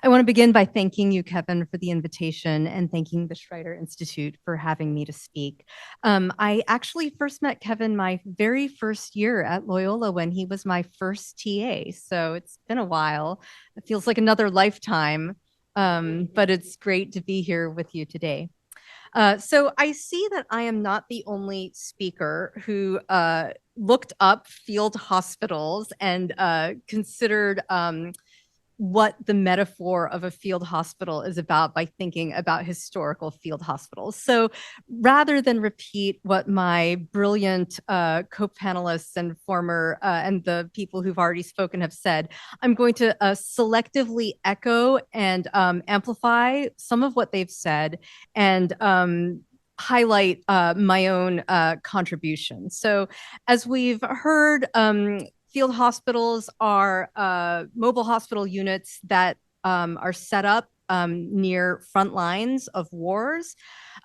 I want to begin by thanking you, Kevin, for the invitation and thanking the Schreiter Institute for having me to speak. I actually first met Kevin my very first year at Loyola when he was my first TA. So it's been a while. It feels like another lifetime, but it's great to be here with you today. So I see that I am not the only speaker who looked up field hospitals and considered what the metaphor of a field hospital is about by thinking about historical field hospitals. So rather than repeat what my brilliant co-panelists and former and the people who've already spoken have said, I'm going to selectively echo and amplify some of what they've said and highlight my own contribution. So as we've heard, field hospitals are mobile hospital units that are set up near front lines of wars.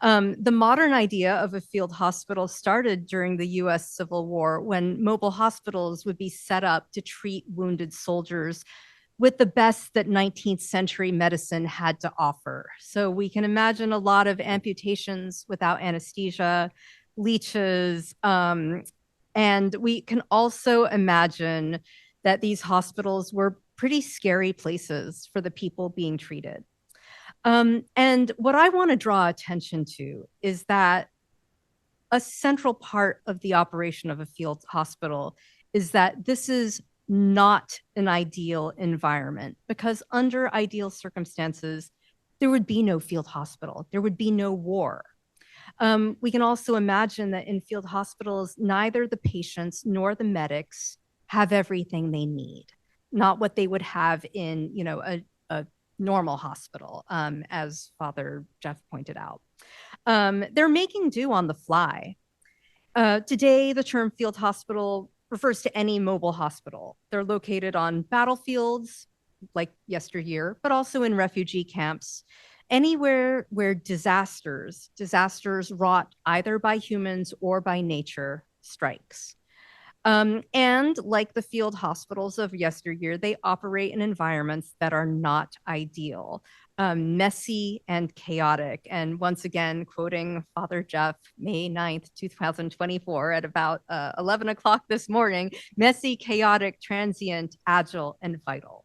The modern idea of a field hospital started during the US Civil War when mobile hospitals would be set up to treat wounded soldiers with the best that 19th century medicine had to offer. So we can imagine a lot of amputations without anesthesia, leeches, and we can also imagine that these hospitals were pretty scary places for the people being treated. And what I want to draw attention to is that a central part of the operation of a field hospital is that this is not an ideal environment, because under ideal circumstances, there would be no field hospital, there would be no war. We can also imagine that in field hospitals, neither the patients nor the medics have everything they need, not what they would have in, a normal hospital, as Father Jeff pointed out. They're making do on the fly. Today, the term field hospital refers to any mobile hospital. They're located on battlefields, like yesteryear, but also in refugee camps, anywhere where disasters wrought either by humans or by nature strikes. And like the field hospitals of yesteryear, they operate in environments that are not ideal, messy and chaotic. And once again, quoting Father Jeff, May 9th, 2024, at about 11 o'clock this morning, messy, chaotic, transient, agile, and vital.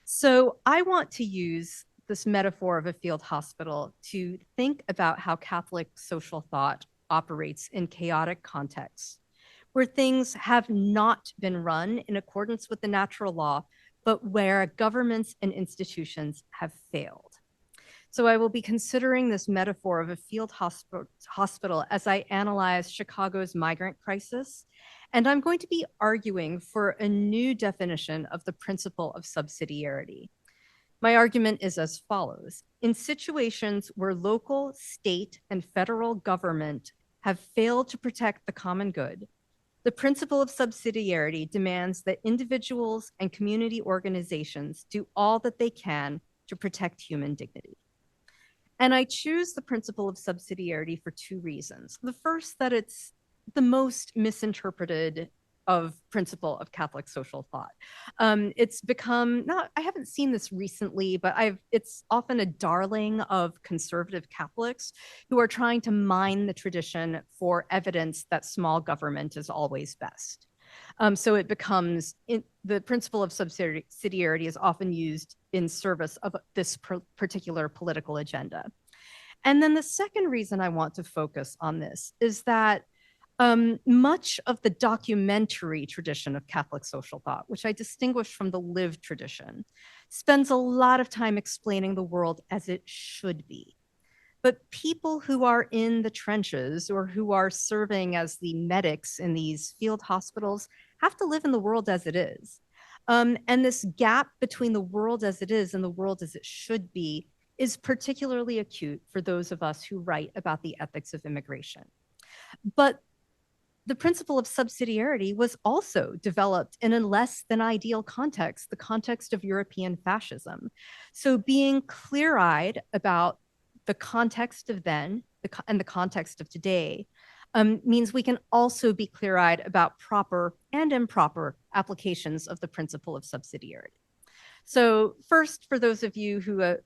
So I want to use this metaphor of a field hospital to think about how Catholic social thought operates in chaotic contexts, where things have not been run in accordance with the natural law, but where governments and institutions have failed. So I will be considering this metaphor of a field hospital as I analyze Chicago's migrant crisis. And I'm going to be arguing for a new definition of the principle of subsidiarity. My argument is as follows. In situations where local, state, and federal government have failed to protect the common good, the principle of subsidiarity demands that individuals and community organizations do all that they can to protect human dignity. And I choose the principle of subsidiarity for two reasons. The first, that it's the most misinterpreted of principle of Catholic social thought. It's become, I haven't seen this recently, but it's often a darling of conservative Catholics who are trying to mine the tradition for evidence that small government is always best. So it becomes, the principle of subsidiarity is often used in service of this particular political agenda. And then the second reason I want to focus on this is that much of the documentary tradition of Catholic social thought, which I distinguish from the lived tradition, spends a lot of time explaining the world as it should be. But people who are in the trenches or who are serving as the medics in these field hospitals have to live in the world as it is. And this gap between the world as it is and the world as it should be is particularly acute for those of us who write about the ethics of immigration. But the principle of subsidiarity was also developed in a less than ideal context, the context of European fascism. So being clear-eyed about the context of then and the context of today means we can also be clear-eyed about proper and improper applications of the principle of subsidiarity. So first, for those of you who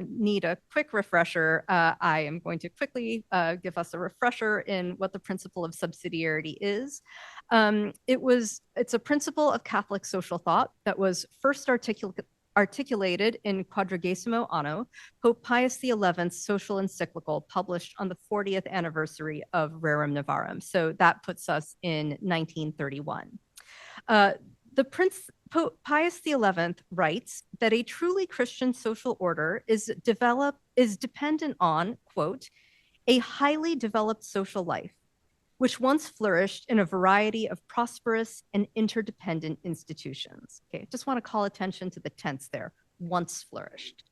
need a quick refresher, I am going to quickly give us a refresher in what the principle of subsidiarity is. It's a principle of Catholic social thought that was first articulated in Quadragesimo Anno, Pope Pius XI's social encyclical published on the 40th anniversary of Rerum Novarum. So that puts us in 1931. Pope Pius XI writes that a truly Christian social order is dependent on, quote, a highly developed social life, which once flourished in a variety of prosperous and interdependent institutions. Okay, just want to call attention to the tense there, once flourished.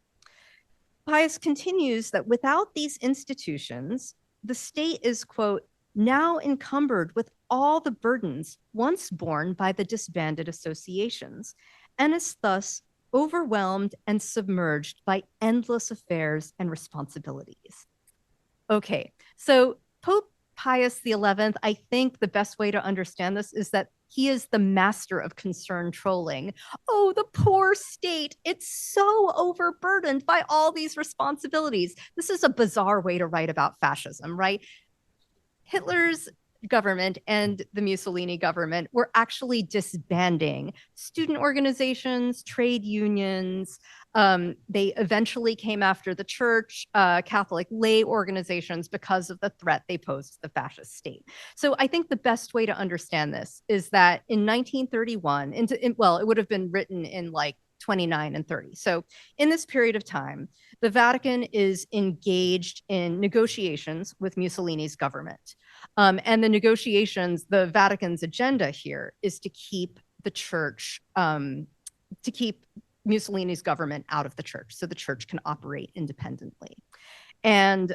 Pius continues that without these institutions, the state is, quote, now encumbered with all the burdens once borne by the disbanded associations, and is thus overwhelmed and submerged by endless affairs and responsibilities. Okay, so Pope Pius XI, I think the best way to understand this is that he is the master of concern trolling. Oh, the poor state. It's so overburdened by all these responsibilities. This is a bizarre way to write about fascism, right? Hitler's government and the Mussolini government were actually disbanding student organizations, trade unions. They eventually came after the church, Catholic lay organizations, because of the threat they posed to the fascist state. So I think the best way to understand this is that in 1931, well, it would have been written in like 29 and 30. So in this period of time, the Vatican is engaged in negotiations with Mussolini's government. And the negotiations, the Vatican's agenda here is to keep the church, to keep Mussolini's government out of the church so the church can operate independently. And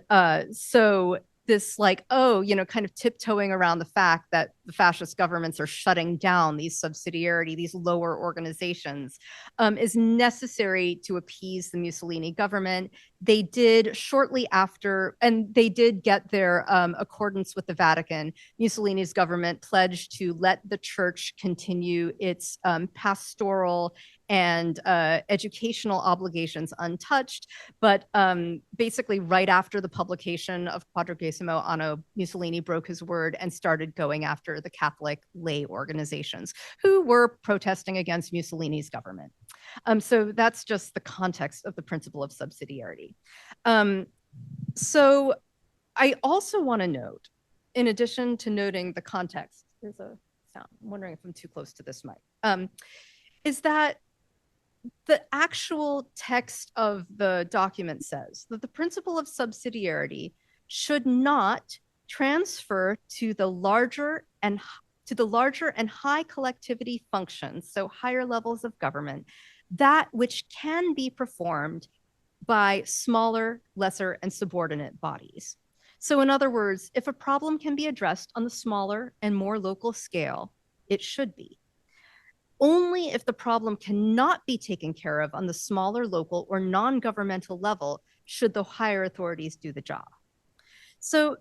so this like, oh, you know, kind of tiptoeing around the fact that the fascist governments are shutting down these subsidiarity, these lower organizations, is necessary to appease the Mussolini government. They did shortly after, and they did get their accordance with the Vatican. Mussolini's government pledged to let the church continue its pastoral and educational obligations untouched. But basically right after the publication of Quadragesimo Anno, Mussolini broke his word and started going after the Catholic lay organizations who were protesting against Mussolini's government. So that's just the context of the principle of subsidiarity. So I also want to note, in addition to noting the context, there's a sound, I'm wondering if I'm too close to this mic, is that the actual text of the document says that the principle of subsidiarity should not transfer to the larger and high collectivity functions, so higher levels of government, that which can be performed by smaller, lesser, and subordinate bodies. So in other words, if a problem can be addressed on the smaller and more local scale, it should be. Only if the problem cannot be taken care of on the smaller local or non-governmental level should the higher authorities do the job. So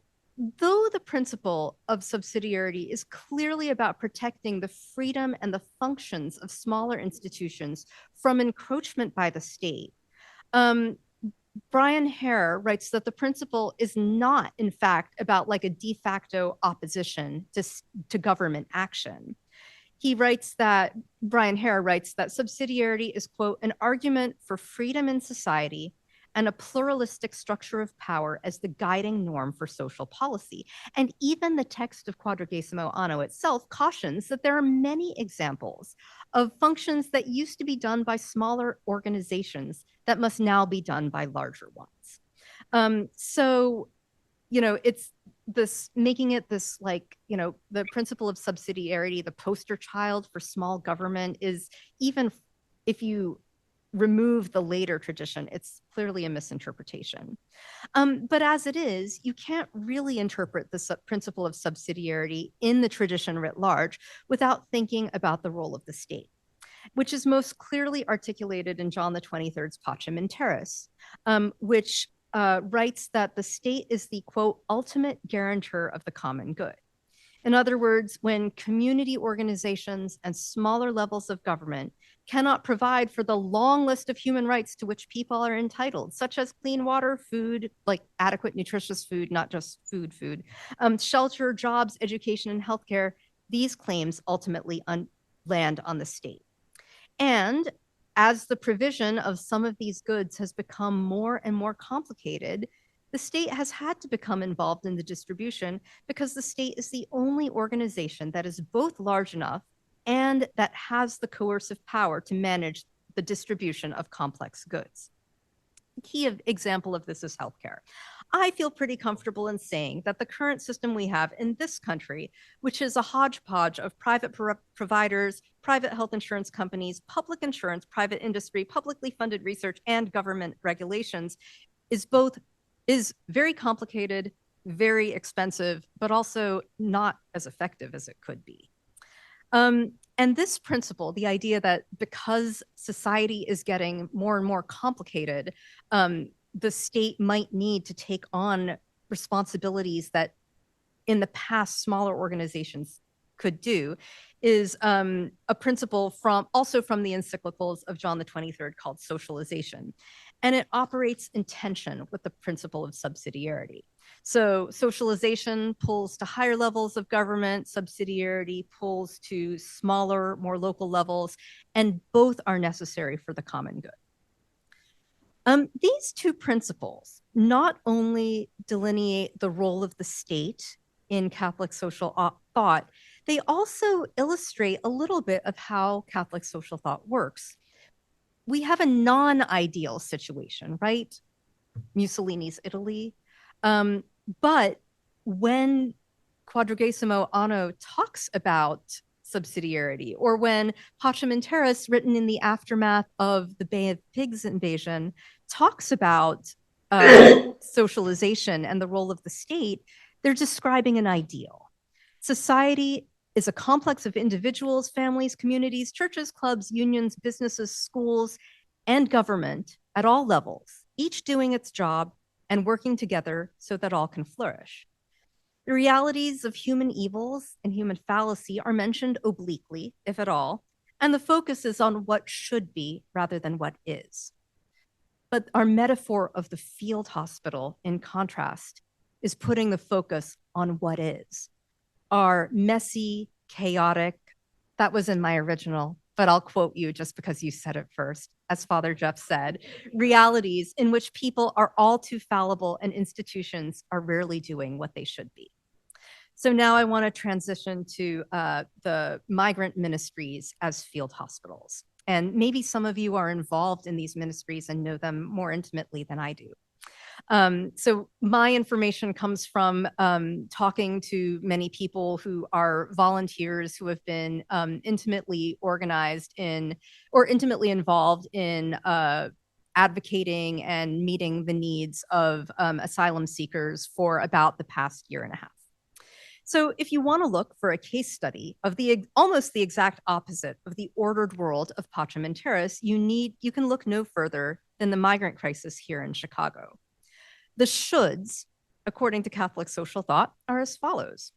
though the principle of subsidiarity is clearly about protecting the freedom and the functions of smaller institutions from encroachment by the state, Brian Hare writes that the principle is not, in fact, about like a de facto opposition to government action. Brian Hare writes that subsidiarity is, quote, an argument for freedom in society and a pluralistic structure of power as the guiding norm for social policy. And even the text of Quadragesimo Anno itself cautions that there are many examples of functions that used to be done by smaller organizations that must now be done by larger ones. So, you know, it's this making it this like, you know, the principle of subsidiarity, the poster child for small government is, even if you remove the later tradition, it's clearly a misinterpretation. But as it is, you can't really interpret the principle of subsidiarity in the tradition writ large without thinking about the role of the state, which is most clearly articulated in John the 23rd's Pacem in Terris, which writes that the state is the, quote, ultimate guarantor of the common good. In other words, when community organizations and smaller levels of government cannot provide for the long list of human rights to which people are entitled, such as clean water, food, like adequate nutritious food, not just food, shelter, jobs, education, and healthcare, these claims ultimately land on the state. And as the provision of some of these goods has become more and more complicated, the state has had to become involved in the distribution because the state is the only organization that is both large enough and that has the coercive power to manage the distribution of complex goods. A key example of this is healthcare. I feel pretty comfortable in saying that the current system we have in this country, which is a hodgepodge of private providers, private health insurance companies, public insurance, private industry, publicly funded research, and government regulations, is very complicated, very expensive, but also not as effective as it could be. And this principle, the idea that because society is getting more and more complicated, the state might need to take on responsibilities that in the past smaller organizations could do, is a principle also from the encyclicals of John the 23rd called socialization. And it operates in tension with the principle of subsidiarity. So socialization pulls to higher levels of government, subsidiarity pulls to smaller, more local levels, and both are necessary for the common good. These two principles not only delineate the role of the state in Catholic social thought, they also illustrate a little bit of how Catholic social thought works. We have a non-ideal situation, right? Mussolini's Italy. But when Quadragesimo Anno talks about subsidiarity, or when Pacem in Terris, written in the aftermath of the Bay of Pigs invasion, talks about socialization and the role of the state, they're describing an ideal. Society is a complex of individuals, families, communities, churches, clubs, unions, businesses, schools, and government at all levels, each doing its job and working together so that all can flourish. The realities of human evils and human fallacy are mentioned obliquely, if at all, and the focus is on what should be rather than what is. But our metaphor of the field hospital, in contrast, is putting the focus on what is. Our messy, chaotic, that was in my original, but I'll quote you just because you said it first, as Father Jeff said, realities in which people are all too fallible and institutions are rarely doing what they should be. So now I want to transition to the migrant ministries as field hospitals. And maybe some of you are involved in these ministries and know them more intimately than I do. So my information comes from talking to many people who are volunteers who have been intimately organized in or intimately involved in advocating and meeting the needs of asylum seekers for about the past year and a half. So if you want to look for a case study of almost the exact opposite of the ordered world of Pacem in Terris, you can look no further than the migrant crisis here in Chicago. The shoulds, according to Catholic social thought, are as follows.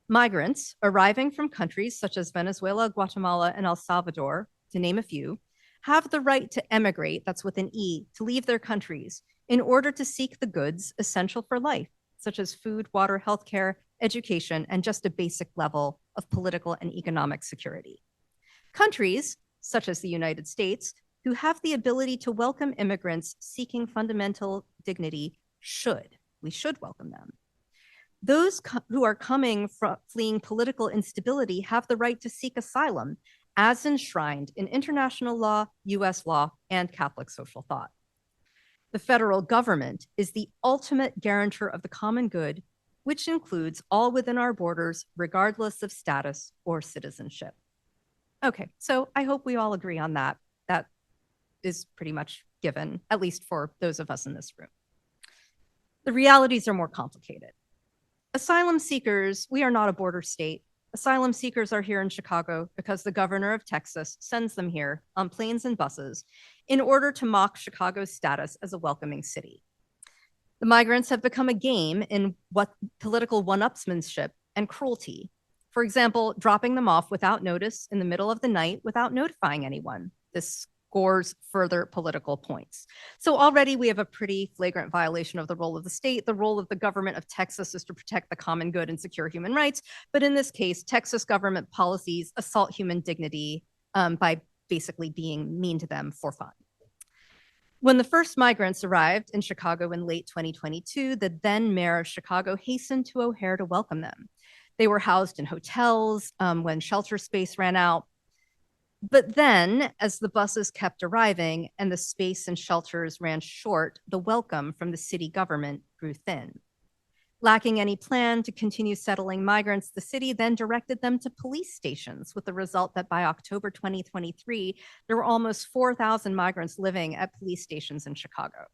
Migrants arriving from countries such as Venezuela, Guatemala, and El Salvador, to name a few, have the right to emigrate, that's with an E, to leave their countries in order to seek the goods essential for life, such as food, water, healthcare, education, and just a basic level of political and economic security. Countries, such as the United States, who have the ability to welcome immigrants seeking fundamental dignity we should welcome them. Those who are coming from fleeing political instability have the right to seek asylum as enshrined in international law, US law, and Catholic social thought. The federal government is the ultimate guarantor of the common good, which includes all within our borders, regardless of status or citizenship. Okay, so I hope we all agree on that. That is pretty much given, at least for those of us in this room. The realities are more complicated. Asylum seekers, we are not a border state. Asylum seekers are here in Chicago because the governor of Texas sends them here on planes and buses in order to mock Chicago's status as a welcoming city. The migrants have become a game in what political one-upsmanship and cruelty. For example, dropping them off without notice in the middle of the night without notifying anyone, This scores further political points. So already we have a pretty flagrant violation of the role of the state. The role of the government of Texas is to protect the common good and secure human rights. But in this case, Texas government policies assault human dignity by basically being mean to them for fun. When the first migrants arrived in Chicago in late 2022, the then mayor of Chicago hastened to O'Hare to welcome them. They were housed in hotels when shelter space ran out. But then, as the buses kept arriving and the space and shelters ran short, the welcome from the city government grew thin. Lacking any plan to continue settling migrants, the city then directed them to police stations, with the result that by October 2023, there were almost 4,000 migrants living at police stations in Chicago.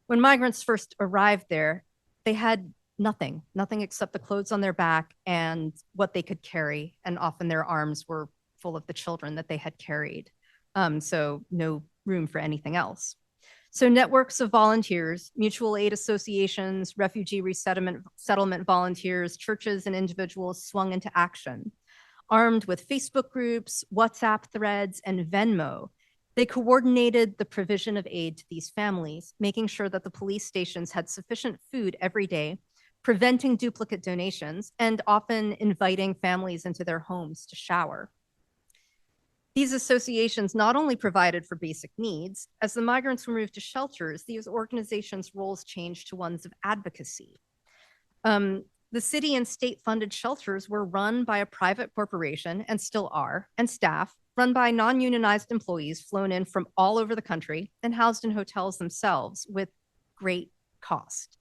When migrants first arrived there, they had nothing except the clothes on their back and what they could carry, and often their arms were full of the children that they had carried. So no room for anything else. So networks of volunteers, mutual aid associations, refugee settlement volunteers, churches, and individuals swung into action. Armed with Facebook groups, WhatsApp threads, and Venmo, they coordinated the provision of aid to these families, making sure that the police stations had sufficient food every day, preventing duplicate donations, and often inviting families into their homes to shower. These associations not only provided for basic needs, as the migrants were moved to shelters, these organizations' roles changed to ones of advocacy. The city and state-funded shelters were run by a private corporation, and still are, and staff, run by non-unionized employees flown in from all over the country and housed in hotels themselves with great cost.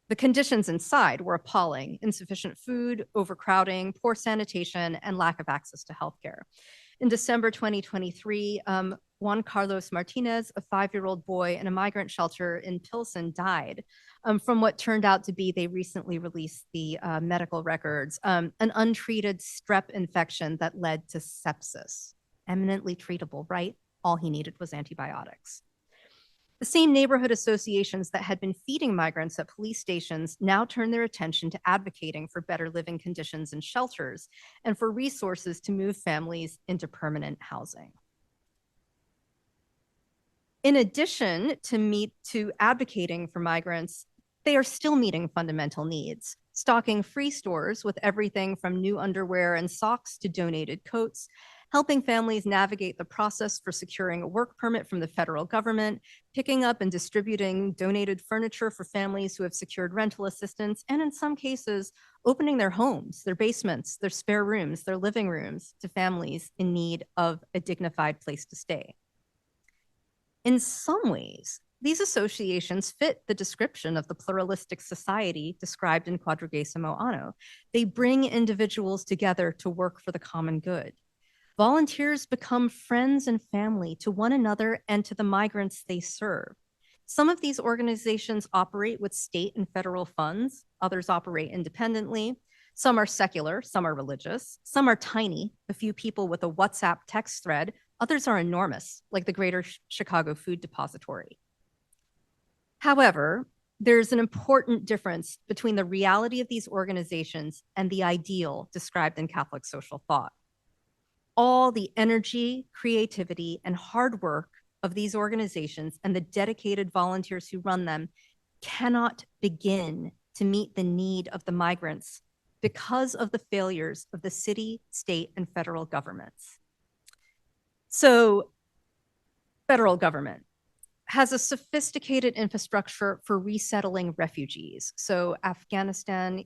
The conditions inside were appalling: insufficient food, overcrowding, poor sanitation, and lack of access to healthcare. In December 2023, Juan Carlos Martinez, a 5-year-old boy in a migrant shelter in Pilsen, died from what turned out to be, they recently released the medical records, an untreated strep infection that led to sepsis. Eminently treatable, right? All he needed was antibiotics. The same neighborhood associations that had been feeding migrants at police stations now turn their attention to advocating for better living conditions in shelters and for resources to move families into permanent housing. In addition to advocating for migrants, they are still meeting fundamental needs, stocking free stores with everything from new underwear and socks to donated coats, helping families navigate the process for securing a work permit from the federal government, picking up and distributing donated furniture for families who have secured rental assistance, and in some cases, opening their homes, their basements, their spare rooms, their living rooms to families in need of a dignified place to stay. In some ways, these associations fit the description of the pluralistic society described in Quadragesimo Anno. They bring individuals together to work for the common good. Volunteers become friends and family to one another and to the migrants they serve. Some of these organizations operate with state and federal funds. Others operate independently. Some are secular, some are religious. Some are tiny, a few people with a WhatsApp text thread. Others are enormous, like the Greater Chicago Food Depository. However, there's an important difference between the reality of these organizations and the ideal described in Catholic social thought. All the energy, creativity, and hard work of these organizations and the dedicated volunteers who run them cannot begin to meet the need of the migrants because of the failures of the city, state, and federal governments. So, federal government has a sophisticated infrastructure for resettling refugees. So Afghani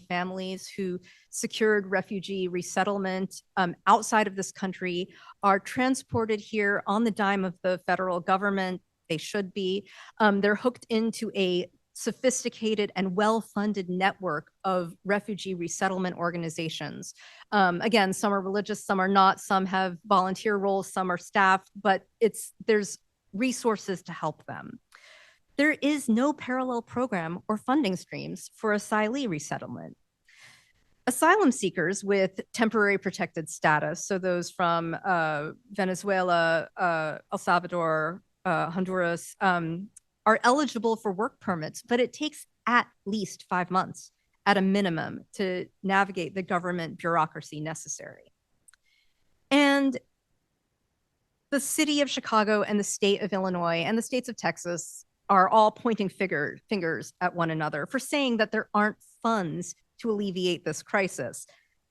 families who secured refugee resettlement outside of this country are transported here on the dime of the federal government. They should be. They're hooked into a sophisticated and well-funded network of refugee resettlement organizations. Again, some are religious, some are not, some have volunteer roles, some are staff, but there's resources to help them. There is no parallel program or funding streams for asylee resettlement. Asylum seekers with temporary protected status, so those from Venezuela, El Salvador, Honduras, are eligible for work permits, but it takes at least 5 months at a minimum to navigate the government bureaucracy necessary. And the city of Chicago and the state of Illinois and the states of Texas are all pointing fingers at one another for saying that there aren't funds to alleviate this crisis.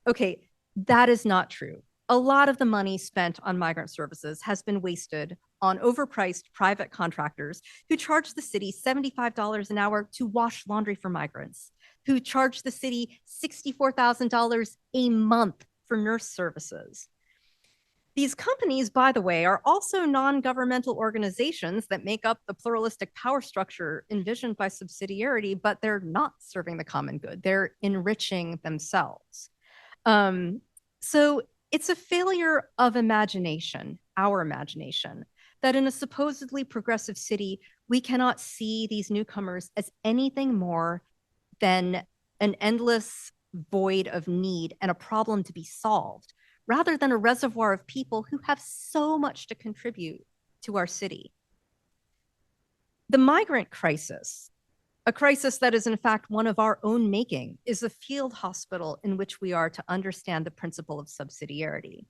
Okay, that is not true. A lot of the money spent on migrant services has been wasted on overpriced private contractors who charge the city $75 an hour to wash laundry for migrants, who charge the city $64,000 a month for nurse services. These companies, by the way, are also non-governmental organizations that make up the pluralistic power structure envisioned by subsidiarity, but they're not serving the common good. They're enriching themselves. So it's a failure of imagination, our imagination, that in a supposedly progressive city, we cannot see these newcomers as anything more than an endless void of need and a problem to be solved, rather than a reservoir of people who have so much to contribute to our city. The migrant crisis, a crisis that is in fact one of our own making, is a field hospital in which we are to understand the principle of subsidiarity.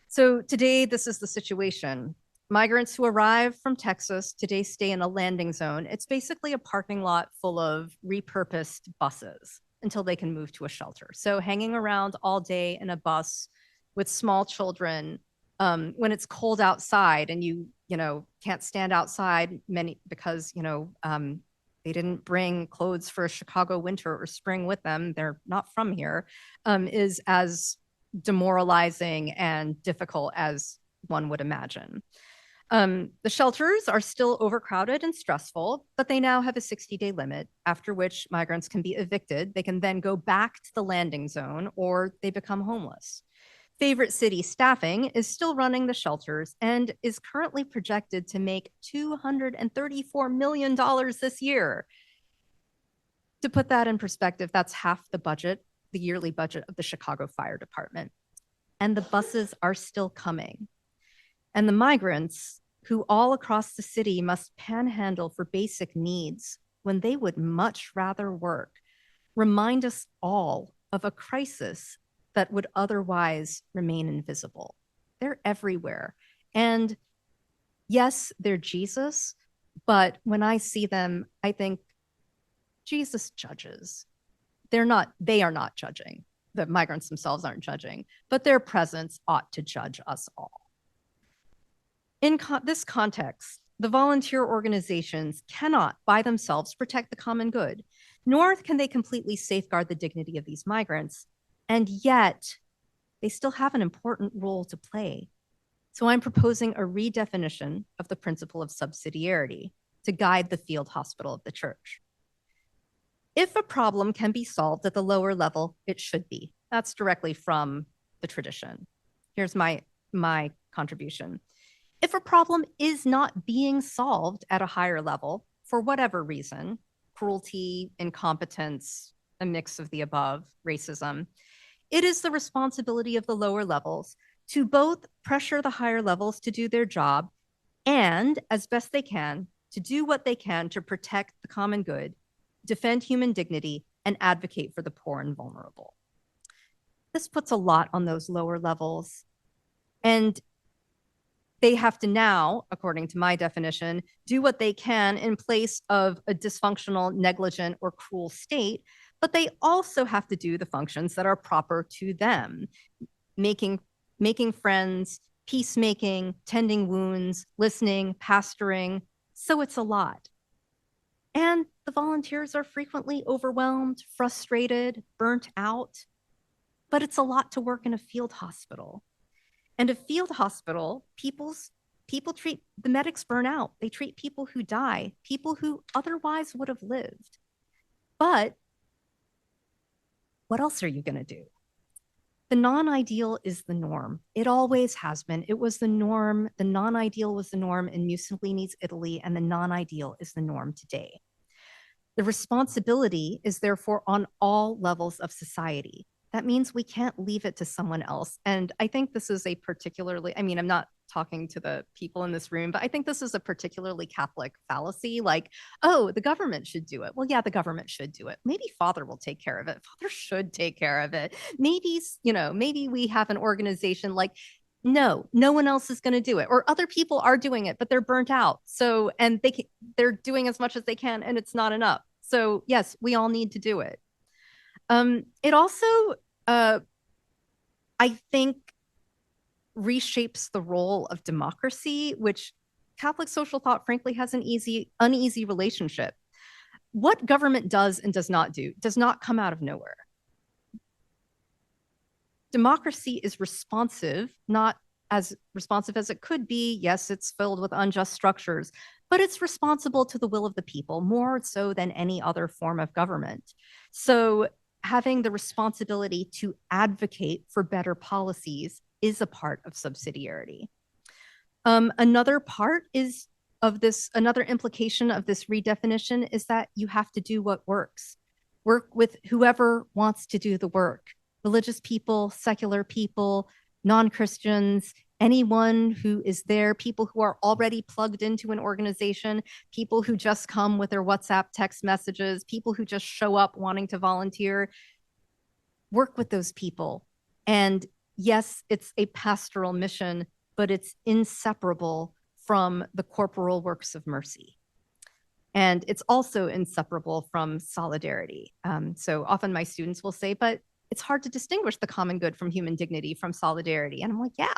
So today, this is the situation. Migrants who arrive from Texas today stay in a landing zone. It's basically a parking lot full of repurposed buses until they can move to a shelter. So hanging around all day in a bus with small children, when it's cold outside and you can't stand outside because they didn't bring clothes for a Chicago winter or spring with them, they're not from here, is as demoralizing and difficult as one would imagine. The shelters are still overcrowded and stressful, but they now have a 60-day limit, after which migrants can be evicted. They can then go back to the landing zone or they become homeless. Favorite City Staffing is still running the shelters and is currently projected to make $234 million this year. To put that in perspective, that's half the budget, the yearly budget of the Chicago Fire Department. And the buses are still coming. And the migrants who all across the city must panhandle for basic needs when they would much rather work remind us all of a crisis that would otherwise remain invisible. They're everywhere. And yes, they're Jesus, but when I see them, I think Jesus judges. They are not judging. The migrants themselves aren't judging, but their presence ought to judge us all. In this context, the volunteer organizations cannot by themselves protect the common good, nor can they completely safeguard the dignity of these migrants. And yet they still have an important role to play. So I'm proposing a redefinition of the principle of subsidiarity to guide the field hospital of the church. If a problem can be solved at the lower level, it should be. That's directly from the tradition. Here's my contribution. If a problem is not being solved at a higher level, for whatever reason, cruelty, incompetence, a mix of the above, racism, it is the responsibility of the lower levels to both pressure the higher levels to do their job and, as best they can, to do what they can to protect the common good, defend human dignity, and advocate for the poor and vulnerable. This puts a lot on those lower levels. And they have to now, according to my definition, do what they can in place of a dysfunctional, negligent, or cruel state, but they also have to do the functions that are proper to them, making friends, peacemaking, tending wounds, listening, pastoring. So it's a lot. And the volunteers are frequently overwhelmed, frustrated, burnt out, but it's a lot to work in a field hospital. And a field hospital, the medics burn out. They treat people who die, people who otherwise would have lived. But what else are you going to do? The non-ideal is the norm. It always has been. It was the norm. The non-ideal was the norm in Mussolini's Italy, and the non-ideal is the norm today. The responsibility is therefore on all levels of society. That means we can't leave it to someone else. And I think this is a particularly, I'm not talking to the people in this room, but I think this is a particularly Catholic fallacy. Like, oh, the government should do it. Well, yeah, the government should do it. Maybe Father will take care of it. Father should take care of it. Maybe we have an organization like No one else is going to do it, or other people are doing it, but they're burnt out. So, and they're doing as much as they can, and it's not enough. So yes, we all need to do it. It also, I think, reshapes the role of democracy, which Catholic social thought, frankly, has an uneasy relationship. What government does and does not do does not come out of nowhere. Democracy is responsive, not as responsive as it could be. Yes, it's filled with unjust structures, but it's responsible to the will of the people, more so than any other form of government. So having the responsibility to advocate for better policies is a part of subsidiarity. Another part is of this, another implication of this redefinition is that you have to do what works. Work with whoever wants to do the work. Religious people, secular people, non-Christians, anyone who is there, people who are already plugged into an organization, people who just come with their WhatsApp text messages, people who just show up wanting to volunteer. Work with those people. And yes, it's a pastoral mission, but it's inseparable from the corporal works of mercy. And it's also inseparable from solidarity. So often my students will say, but it's hard to distinguish the common good from human dignity from solidarity. And I'm like, yeah,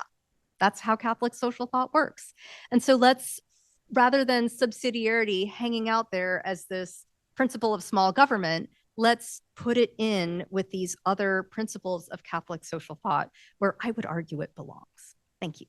that's how Catholic social thought works. And so let's, rather than subsidiarity hanging out there as this principle of small government, let's put it in with these other principles of Catholic social thought where I would argue it belongs. Thank you.